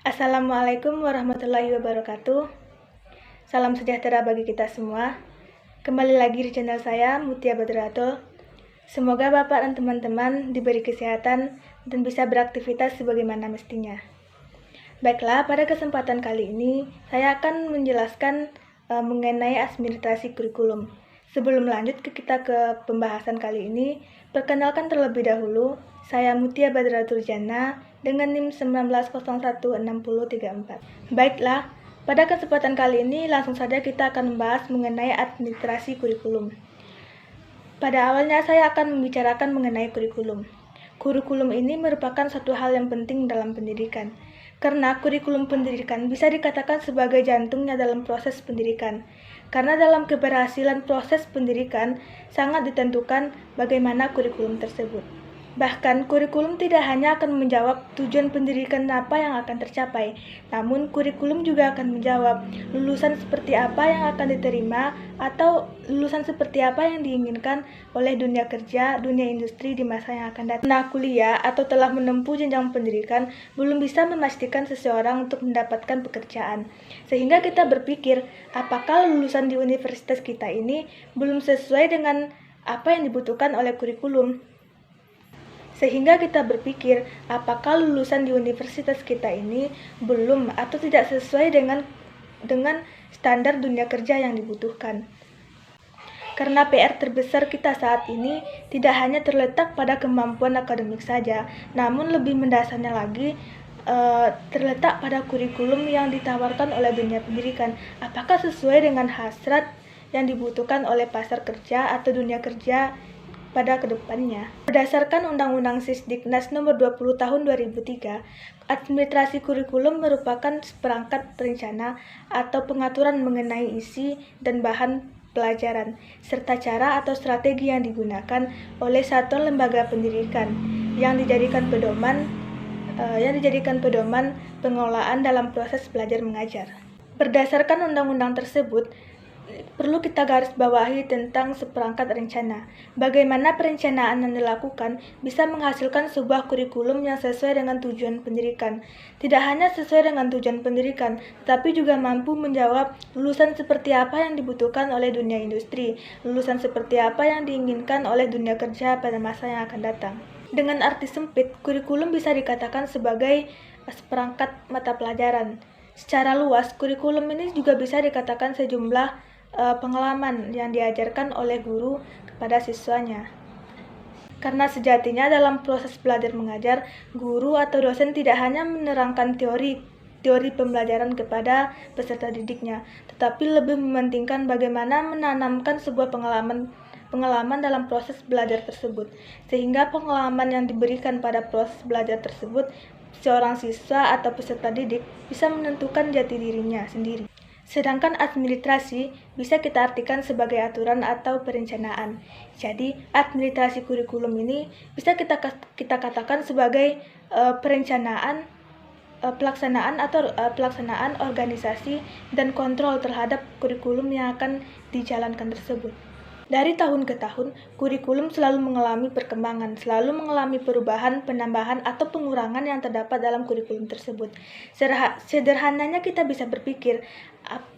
Assalamualaikum warahmatullahi wabarakatuh. Salam sejahtera bagi kita semua. Kembali lagi di channel saya, Mutia Badratul. Semoga Bapak dan teman-teman diberi kesehatan dan bisa beraktivitas sebagaimana mestinya. Baiklah, pada kesempatan kali ini saya akan menjelaskan mengenai administrasi kurikulum. Sebelum lanjut ke pembahasan kali ini, perkenalkan terlebih dahulu, saya Mutia Badratul Jana dengan NIM 19016034. Baiklah, pada kesempatan kali ini langsung saja kita akan membahas mengenai administrasi kurikulum. Pada awalnya saya akan membicarakan mengenai kurikulum. Kurikulum ini merupakan satu hal yang penting dalam pendidikan, karena kurikulum pendidikan bisa dikatakan sebagai jantungnya dalam proses pendidikan. Karena dalam keberhasilan proses pendidikan sangat ditentukan bagaimana kurikulum tersebut. Bahkan kurikulum tidak hanya akan menjawab tujuan pendidikan apa yang akan tercapai, namun kurikulum juga akan menjawab lulusan seperti apa yang akan diterima atau lulusan seperti apa yang diinginkan oleh dunia kerja, dunia industri di masa yang akan datang. Nah, kuliah atau telah menempuh jenjang pendidikan belum bisa memastikan seseorang untuk mendapatkan pekerjaan. Sehingga kita berpikir, apakah lulusan di universitas kita ini belum sesuai dengan apa yang dibutuhkan oleh kurikulum? Sehingga kita berpikir, apakah lulusan di universitas kita ini belum atau tidak sesuai dengan standar dunia kerja yang dibutuhkan. Karena PR terbesar kita saat ini tidak hanya terletak pada kemampuan akademik saja, namun lebih mendasarnya lagi terletak pada kurikulum yang ditawarkan oleh dunia pendidikan. Apakah sesuai dengan hasrat yang dibutuhkan oleh pasar kerja atau dunia kerja pada kedepannya. Berdasarkan Undang-Undang Sisdiknas Nomor 20 Tahun 2003, administrasi kurikulum merupakan seperangkat rencana atau pengaturan mengenai isi dan bahan pelajaran, serta cara atau strategi yang digunakan oleh satuan lembaga pendidikan yang dijadikan pedoman pengelolaan dalam proses belajar mengajar. Berdasarkan undang-undang tersebut, perlu kita garis bawahi tentang seperangkat rencana. Bagaimana perencanaan yang dilakukan bisa menghasilkan sebuah kurikulum yang sesuai dengan tujuan pendidikan. Tidak hanya sesuai dengan tujuan pendidikan, tetapi juga mampu menjawab lulusan seperti apa yang dibutuhkan oleh dunia industri, lulusan seperti apa yang diinginkan oleh dunia kerja pada masa yang akan datang. Dengan arti sempit, kurikulum bisa dikatakan sebagai seperangkat mata pelajaran. Secara luas, kurikulum ini juga bisa dikatakan sejumlah pengalaman yang diajarkan oleh guru kepada siswanya. Karena sejatinya dalam proses belajar mengajar, guru atau dosen tidak hanya menerangkan teori pembelajaran kepada peserta didiknya, tetapi lebih mementingkan bagaimana menanamkan sebuah pengalaman dalam proses belajar tersebut, sehingga pengalaman yang diberikan pada proses belajar tersebut, seorang siswa atau peserta didik bisa menentukan jati dirinya sendiri. Sedangkan administrasi bisa kita artikan sebagai aturan atau perencanaan. Jadi, administrasi kurikulum ini bisa kita katakan sebagai pelaksanaan organisasi dan kontrol terhadap kurikulum yang akan dijalankan tersebut. Dari tahun ke tahun, kurikulum selalu mengalami perkembangan, selalu mengalami perubahan, penambahan, atau pengurangan yang terdapat dalam kurikulum tersebut. Sederhananya kita bisa berpikir,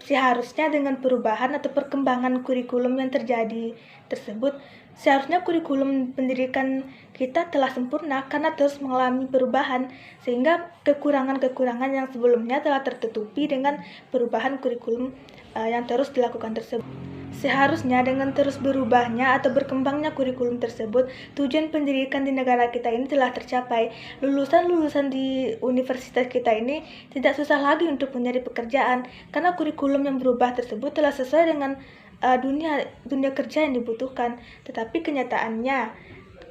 seharusnya dengan perubahan atau perkembangan kurikulum yang terjadi tersebut, seharusnya kurikulum pendidikan kita telah sempurna karena terus mengalami perubahan, sehingga kekurangan-kekurangan yang sebelumnya telah tertutupi dengan perubahan kurikulum yang terus dilakukan tersebut. Seharusnya dengan terus berubahnya atau berkembangnya kurikulum tersebut, tujuan pendidikan di negara kita ini telah tercapai. Lulusan-lulusan di universitas kita ini tidak susah lagi untuk mencari pekerjaan, karena kurikulum yang berubah tersebut telah sesuai dengan dunia kerja yang dibutuhkan. Tetapi kenyataannya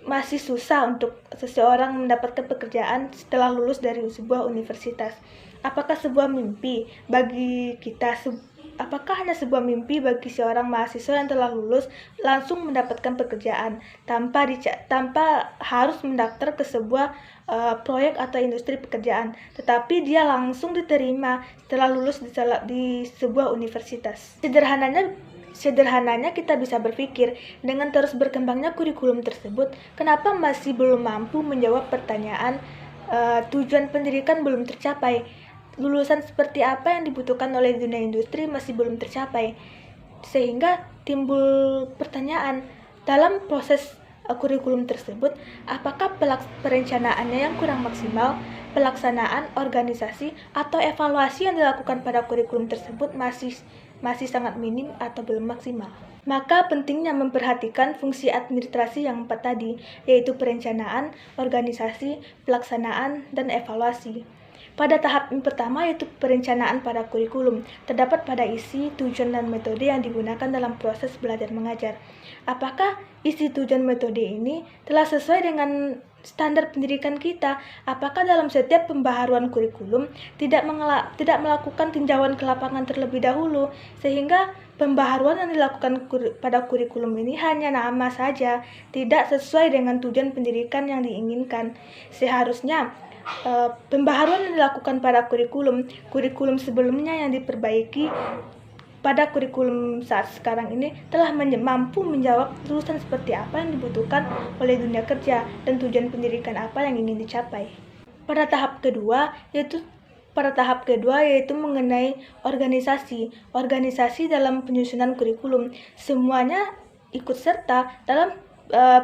masih susah untuk seseorang mendapatkan pekerjaan setelah lulus dari sebuah universitas. Apakah sebuah mimpi bagi kita? Apakah hanya sebuah mimpi bagi seorang mahasiswa yang telah lulus langsung mendapatkan pekerjaan tanpa harus mendaftar ke sebuah proyek atau industri pekerjaan, tetapi dia langsung diterima setelah lulus di sebuah universitas? Sederhananya kita bisa berpikir, dengan terus berkembangnya kurikulum tersebut, kenapa masih belum mampu menjawab pertanyaan tujuan pendidikan belum tercapai? lulusan seperti apa yang dibutuhkan oleh dunia industri masih belum tercapai. Sehingga timbul pertanyaan dalam proses kurikulum tersebut, apakah perencanaannya yang kurang maksimal, pelaksanaan, organisasi, atau evaluasi yang dilakukan pada kurikulum tersebut masih sangat minim atau belum maksimal. Maka pentingnya memperhatikan fungsi administrasi yang 4 tadi, yaitu perencanaan, organisasi, pelaksanaan, dan evaluasi. Pada tahap yang pertama, yaitu perencanaan pada kurikulum, terdapat pada isi, tujuan, dan metode yang digunakan dalam proses belajar mengajar. Apakah isi, tujuan, metode ini telah sesuai dengan standar pendidikan kita? Apakah dalam setiap pembaharuan kurikulum tidak melakukan tinjauan ke lapangan terlebih dahulu, sehingga pembaharuan yang dilakukan pada kurikulum ini hanya nama saja, tidak sesuai dengan tujuan pendidikan yang diinginkan. Seharusnya pembaharuan yang dilakukan pada kurikulum sebelumnya yang diperbaiki pada kurikulum saat sekarang ini telah mampu menjawab lulusan seperti apa yang dibutuhkan oleh dunia kerja dan tujuan pendidikan apa yang ingin dicapai. Pada tahap kedua yaitu mengenai organisasi dalam penyusunan kurikulum. Semuanya ikut serta dalam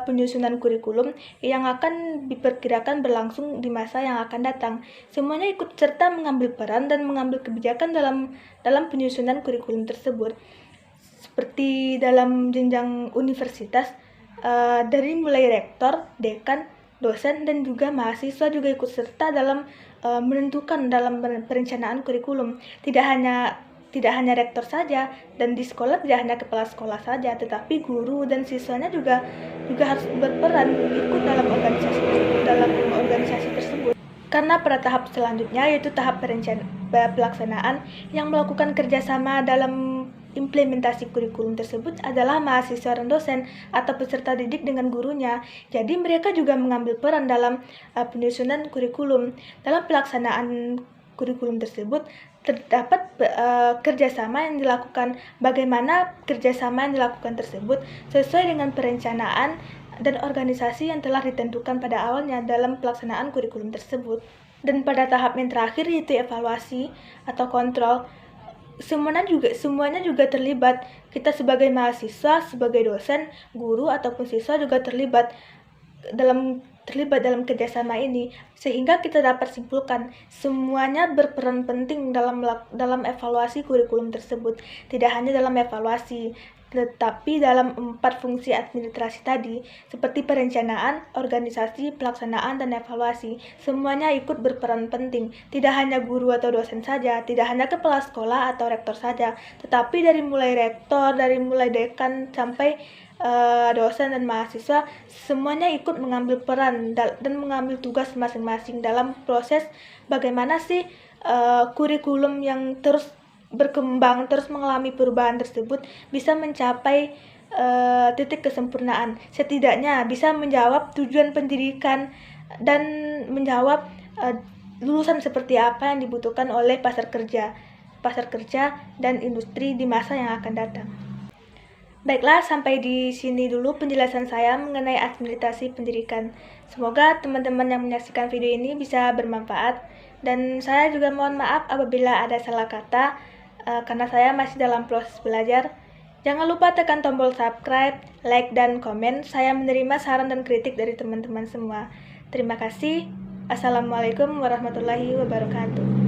penyusunan kurikulum yang akan diperkirakan berlangsung di masa yang akan datang. Semuanya ikut serta mengambil peran dan mengambil kebijakan dalam penyusunan kurikulum tersebut. Seperti dalam jenjang universitas, dari mulai rektor, dekan, dosen, dan juga mahasiswa juga ikut serta dalam menentukan dalam perencanaan kurikulum. Tidak hanya rektor saja, dan di sekolah tidak hanya kepala sekolah saja, tetapi guru dan siswanya juga harus berperan ikut dalam organisasi tersebut. Karena pada tahap selanjutnya, yaitu tahap pelaksanaan, yang melakukan kerjasama dalam implementasi kurikulum tersebut adalah mahasiswa dan dosen atau peserta didik dengan gurunya. Jadi mereka juga mengambil peran dalam penyusunan kurikulum. Dalam pelaksanaan kurikulum tersebut terdapat kerjasama yang dilakukan. Bagaimana kerjasama yang dilakukan tersebut sesuai dengan perencanaan dan organisasi yang telah ditentukan pada awalnya dalam pelaksanaan kurikulum tersebut. Dan pada tahap yang terakhir, yaitu evaluasi atau kontrol, semuanya juga terlibat. Kita sebagai mahasiswa, sebagai dosen, guru, ataupun siswa juga terlibat dalam kerjasama ini, sehingga kita dapat simpulkan semuanya berperan penting dalam evaluasi kurikulum tersebut. Tidak hanya dalam evaluasi, tetapi dalam 4 fungsi administrasi tadi, seperti perencanaan, organisasi, pelaksanaan, dan evaluasi. Semuanya ikut berperan penting. Tidak hanya guru atau dosen saja, tidak hanya kepala sekolah atau rektor saja, tetapi dari mulai rektor, dari mulai dekan sampai dosen dan mahasiswa, semuanya ikut mengambil peran dan mengambil tugas masing-masing dalam proses bagaimana sih kurikulum yang terus berkembang, terus mengalami perubahan tersebut bisa mencapai titik kesempurnaan. Setidaknya bisa menjawab tujuan pendidikan dan menjawab lulusan seperti apa yang dibutuhkan oleh pasar kerja dan industri di masa yang akan datang. Baiklah, sampai di sini dulu penjelasan saya mengenai administrasi pendidikan. Semoga teman-teman yang menyaksikan video ini bisa bermanfaat, dan saya juga mohon maaf apabila ada salah kata, karena saya masih dalam proses belajar. Jangan lupa tekan tombol subscribe, like, dan komen. Saya menerima saran dan kritik dari teman-teman semua. Terima kasih. Assalamualaikum warahmatullahi wabarakatuh.